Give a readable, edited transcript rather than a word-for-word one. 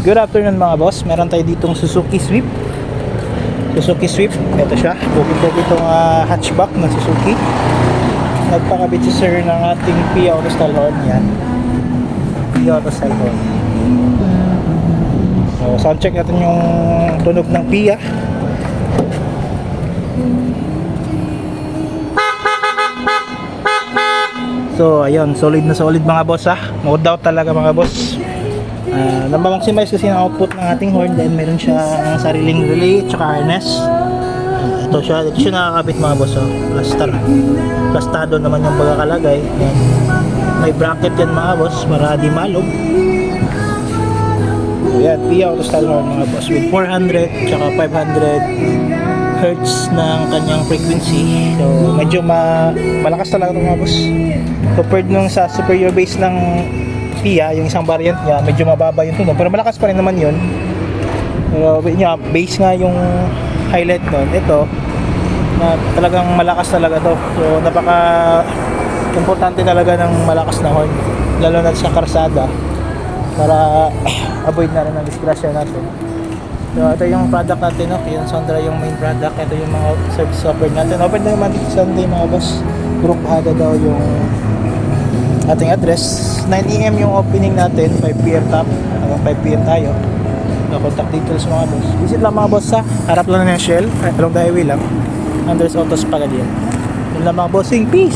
Good afternoon mga boss. Meron tayo ditong Suzuki Swift. Suzuki Swift, ito siya. Bukit-bukit itong hatchback ng Suzuki. Nagpakabit si sir ng ating Pia Auto Style horn. Yan, Pia Auto Style horn. So sound check natin yung tunog ng Pia. So ayun, solid na solid mga boss ha. No doubt talaga mga boss. Namaximize kasi ang output ng ating horn, then meron siya ng sariling relay at saka harness. Ito siya nakakabit mga boss. Plastado naman yung pagkakalagay. Yan. May bracket yan mga boss para di malog. So yan, Pia Auto Style horn mga boss with 400 at saka 500 hertz ng kanyang frequency. So medyo malakas talaga ito mga boss. Compared nung sa superior bass ng Pia, yung isang variant niya, medyo mababa yung tunog pero malakas pa rin naman yun. Pero bass nga yung highlight nun. Ito na talagang malakas talaga to. So napaka importante talaga ng malakas na horn, lalo na sa karsada, para avoid na rin ang disgrasya natin. So ito yung product natin, no? Yung Sondra yung main product. Ito yung mga service offer natin. Open na naman Sunday mga boss. Group Hada daw yung ating address. 9 AM yung opening natin, 5 PM top hanggang 5 PM tayo. Contact details mga boss. Visit lang mga boss sa harap lang ng Shell, along the highway lang, Andres Autos Pagadian. Yun lang mga bossing, peace!